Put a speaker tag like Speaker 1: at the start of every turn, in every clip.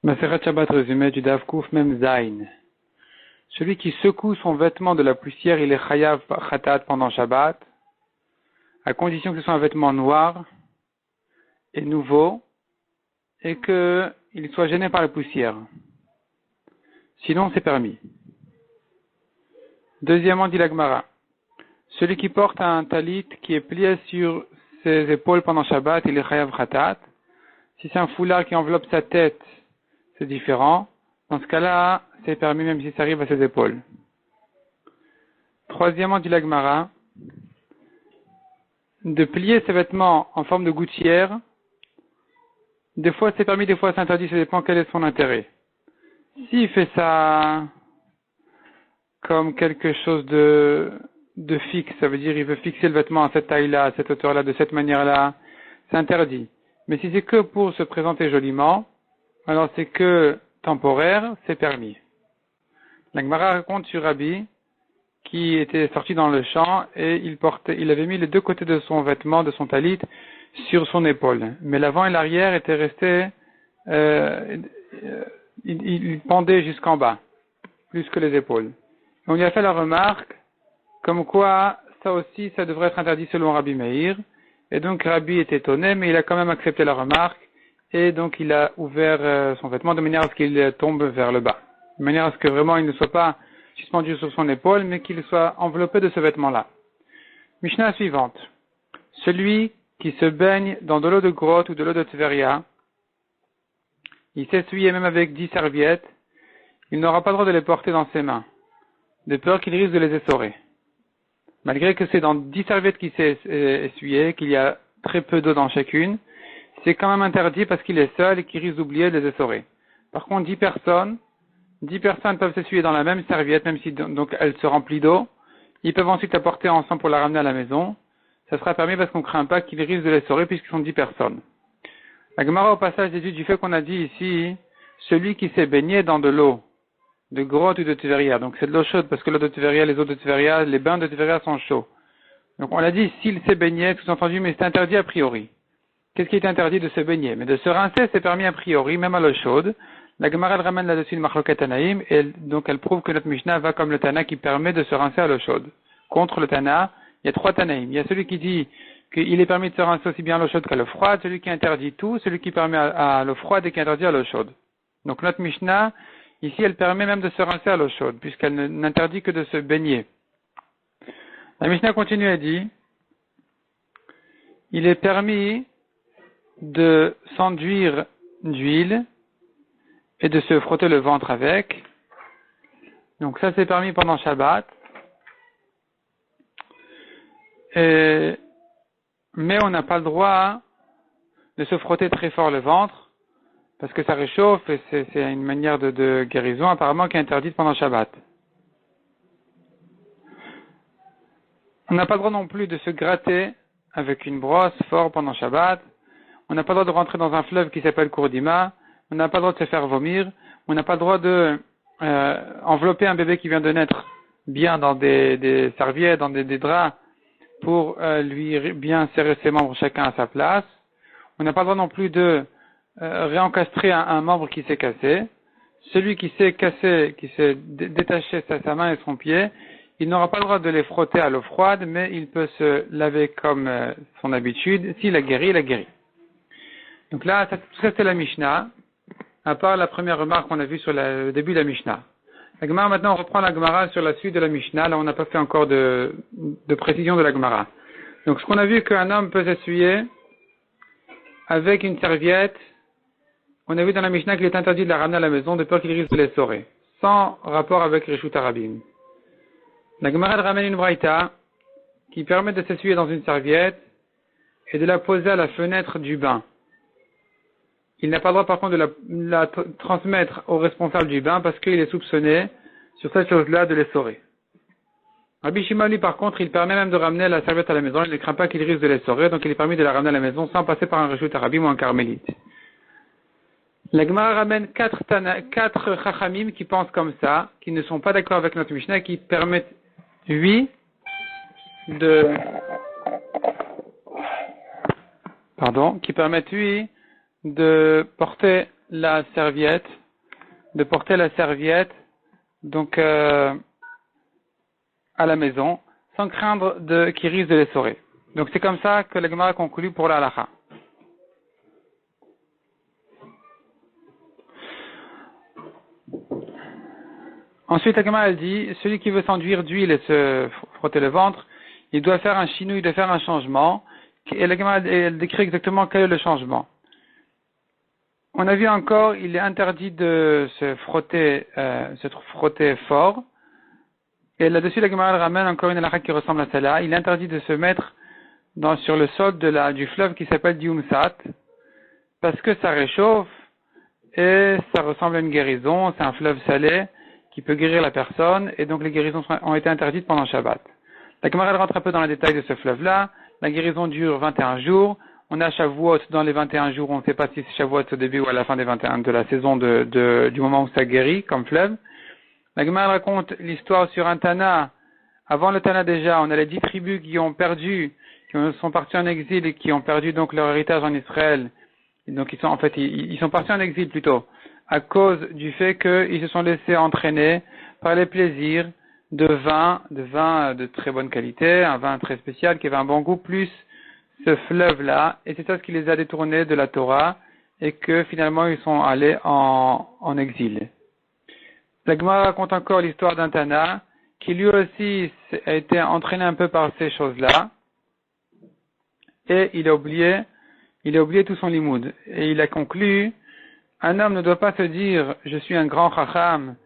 Speaker 1: Maseret Shabbat résumé du Daf Kuf Mem Zain. Celui qui secoue son vêtement de la poussière, il est chayav khatat pendant Shabbat, à condition que ce soit un vêtement noir et nouveau, et qu'il soit gêné par la poussière. Sinon, c'est permis. Deuxièmement, dit la Gemara, celui qui porte un talit qui est plié sur ses épaules pendant Shabbat, il est chayav khatat. Si c'est un foulard qui enveloppe sa tête, c'est différent. Dans ce cas-là, c'est permis même si ça arrive à ses épaules. Troisièmement, dit la Gemara, de plier ses vêtements en forme de gouttière. Des fois c'est permis, des fois c'est interdit, ça dépend quel est son intérêt. S'il fait ça comme quelque chose de fixe, ça veut dire il veut fixer le vêtement à cette taille-là, à cette hauteur-là, de cette manière-là, c'est interdit. Mais si c'est que pour se présenter joliment, alors c'est que temporaire, c'est permis. La Gemara raconte sur Rabbi qui était sorti dans le champ et il avait mis les deux côtés de son vêtement, de son talit, sur son épaule. Mais l'avant et l'arrière étaient restés, il pendait jusqu'en bas, plus que les épaules. Et on lui a fait la remarque, comme quoi, ça aussi, ça devrait être interdit selon Rabbi Meir. Et donc Rabbi est étonné, mais il a quand même accepté la remarque, et donc il a ouvert son vêtement de manière à ce qu'il tombe vers le bas. De manière à ce que vraiment il ne soit pas suspendu sur son épaule, mais qu'il soit enveloppé de ce vêtement-là. Mishnah suivante. Celui qui se baigne dans de l'eau de grotte ou de l'eau de Tveria, il s'essuie même avec 10 serviettes, il n'aura pas le droit de les porter dans ses mains, de peur qu'il risque de les essorer. Malgré que c'est dans 10 serviettes qu'il s'est essuyé, qu'il y a très peu d'eau dans chacune, c'est quand même interdit parce qu'il est seul et qu'il risque d'oublier de les essorer. Par contre, 10 personnes peuvent s'essuyer dans la même serviette, même si donc elle se remplit d'eau. Ils peuvent ensuite la porter ensemble pour la ramener à la maison. Ça sera permis parce qu'on ne craint pas qu'ils risquent de l'essorer puisqu'ils sont 10 personnes. La Gemara au passage déduit du fait qu'on a dit ici, celui qui s'est baigné dans de l'eau, de grotte ou de Tveria. Donc c'est de l'eau chaude parce que l'eau de Tveria, les eaux de Tveria, les bains de Tveria sont chauds. Donc on l'a dit, s'il s'est baigné, tout entendu, mais c'est interdit a priori. Qu'est-ce qui est interdit de se baigner? Mais de se rincer, c'est permis a priori, même à l'eau chaude. La Gemara elle ramène là-dessus le Machloket Tanaïm, et donc elle prouve que notre Mishnah va comme le Tana qui permet de se rincer à l'eau chaude. Contre le Tana, il y a 3 Tanaïm. Il y a celui qui dit qu'il est permis de se rincer aussi bien à l'eau chaude qu'à l'eau froide, celui qui interdit tout, celui qui permet à l'eau froide et qui interdit à l'eau chaude. Donc notre Mishnah, ici, elle permet même de se rincer à l'eau chaude, puisqu'elle n'interdit que de se baigner. La Mishnah continue et dit, il est permis de s'enduire d'huile et de se frotter le ventre avec. Donc ça c'est permis pendant Shabbat. Mais on n'a pas le droit de se frotter très fort le ventre parce que ça réchauffe et c'est une manière de guérison apparemment qui est interdite pendant Shabbat. On n'a pas le droit non plus de se gratter avec une brosse fort pendant Shabbat. On n'a pas le droit de rentrer dans un fleuve qui s'appelle Kourdima. On n'a pas le droit de se faire vomir. On n'a pas le droit de envelopper un bébé qui vient de naître bien dans des serviettes, dans des draps pour lui bien serrer ses membres chacun à sa place. On n'a pas le droit non plus de réencastrer un membre qui s'est cassé. Celui qui s'est cassé, qui s'est détaché sa main et son pied, il n'aura pas le droit de les frotter à l'eau froide, mais il peut se laver comme son habitude. S'il a guéri, il a guéri. Donc là, tout ça c'est la Mishnah, à part la première remarque qu'on a vue sur le début de la Mishnah. La Gemara, maintenant, on reprend la Gemara sur la suite de la Mishnah. Là, on n'a pas fait encore de précision de la Gemara. Donc, ce qu'on a vu qu'un homme peut s'essuyer avec une serviette, on a vu dans la Mishnah qu'il est interdit de la ramener à la maison de peur qu'il risque de l'essorer, sans rapport avec Reshut Harabim. La Gemara elle ramène une braïta qui permet de s'essuyer dans une serviette et de la poser à la fenêtre du bain. Il n'a pas le droit par contre de la transmettre au responsable du bain parce qu'il est soupçonné sur cette chose-là de l'essorer. Rabbi Shimon lui par contre il permet même de ramener la serviette à la maison, il ne craint pas qu'il risque de l'essorer, donc il est permis de la ramener à la maison sans passer par un Reshut Harabim ou un carmélite. La Gemara ramène 4 chachamim qui pensent comme ça, qui ne sont pas d'accord avec notre Mishnah, qui permettent lui de porter la serviette, donc à la maison, sans craindre qu'il risque de l'essorer. Donc c'est comme ça que la Gemara conclut pour la halacha. Ensuite, la Gemara elle dit, celui qui veut s'enduire d'huile et se frotter le ventre, il doit faire un chinou, il doit faire un changement. Et la Gemara elle décrit exactement quel est le changement. On a vu encore, il est interdit de se frotter fort. Et là-dessus, la Gemara ramène encore une halakha qui ressemble à celle-là. Il est interdit de se mettre sur le sol du fleuve qui s'appelle Diumsat, parce que ça réchauffe et ça ressemble à une guérison. C'est un fleuve salé qui peut guérir la personne, et donc les guérisons ont été interdites pendant Shabbat. La Gemara rentre un peu dans les détails de ce fleuve-là. La guérison dure 21 jours. On a Shavuot dans les 21 jours. On ne sait pas si c'est Shavuot au début ou à la fin des 21 de la saison du moment où ça guérit comme fleuve. La Gemara raconte l'histoire sur un Tana. Avant le Tana déjà, on a les 10 tribus qui sont partis en exil et qui ont perdu donc leur héritage en Israël. Donc ils sont partis en exil plutôt, à cause du fait qu'ils se sont laissés entraîner par les plaisirs de vin de très bonne qualité, un vin très spécial qui avait un bon goût, plus ce fleuve-là, et c'est ça ce qui les a détournés de la Torah, et que finalement ils sont allés en exil. La Gemara raconte encore l'histoire d'un Tana, qui lui aussi a été entraîné un peu par ces choses-là, et il a oublié tout son limoud. Et il a conclu, un homme ne doit pas se dire, je suis un grand chacham,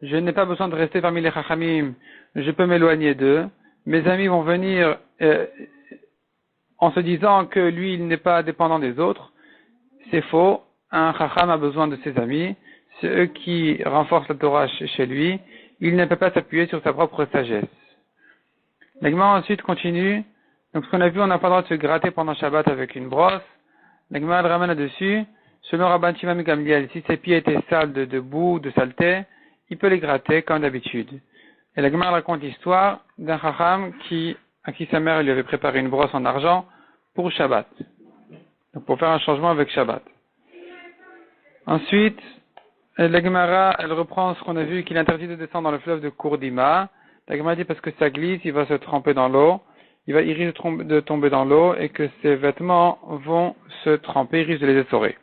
Speaker 1: je n'ai pas besoin de rester parmi les chachamim, je peux m'éloigner d'eux. Mes amis vont venir en se disant que lui, il n'est pas dépendant des autres. C'est faux. Un chacham a besoin de ses amis. C'est eux qui renforcent la Torah chez lui. Il ne peut pas s'appuyer sur sa propre sagesse. La Gemara ensuite continue. Donc ce qu'on a vu, on n'a pas le droit de se gratter pendant Shabbat avec une brosse. La Gemara le ramène là-dessus. Selon Rabban Shimon ben Gamliel, si ses pieds étaient sales de boue, de saleté, il peut les gratter comme d'habitude. Et la Gemara raconte l'histoire d'un chacham à qui sa mère lui avait préparé une brosse en argent pour Shabbat. Donc pour faire un changement avec Shabbat. Ensuite, la Gemara, elle reprend ce qu'on a vu, qu'il est interdit de descendre dans le fleuve de Kourdima. La Gemara dit parce que ça glisse, il va se tremper dans l'eau. Il risque de tomber dans l'eau et que ses vêtements vont se tremper, il risque de les essorer.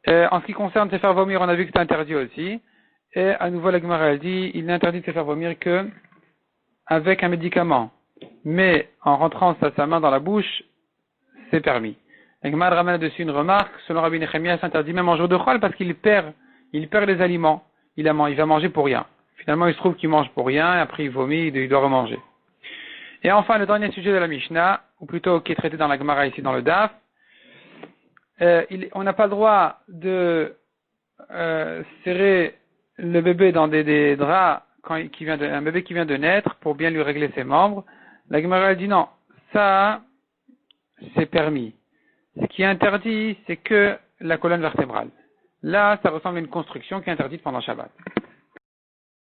Speaker 1: En ce qui concerne se faire vomir, on a vu que c'est interdit aussi. Et à nouveau, la Gemara elle dit, il n'est interdit de se faire vomir que avec un médicament. Mais en rentrant sa main dans la bouche, c'est permis. La Gemara ramène dessus une remarque, selon Rabbi Nechemia, c'est interdit même en jour de Chol parce qu'il perd les aliments. Il va manger pour rien. Finalement, il se trouve qu'il mange pour rien, et après il vomit, il doit remanger. Et enfin, le dernier sujet de la Mishnah, ou plutôt qui est traité dans la Gemara ici dans le Daf, on n'a pas le droit de serrer le bébé dans des draps un bébé qui vient de naître pour bien lui régler ses membres. La Gemara dit non, ça c'est permis. Ce qui est interdit, c'est que la colonne vertébrale. Là, ça ressemble à une construction qui est interdite pendant Shabbat.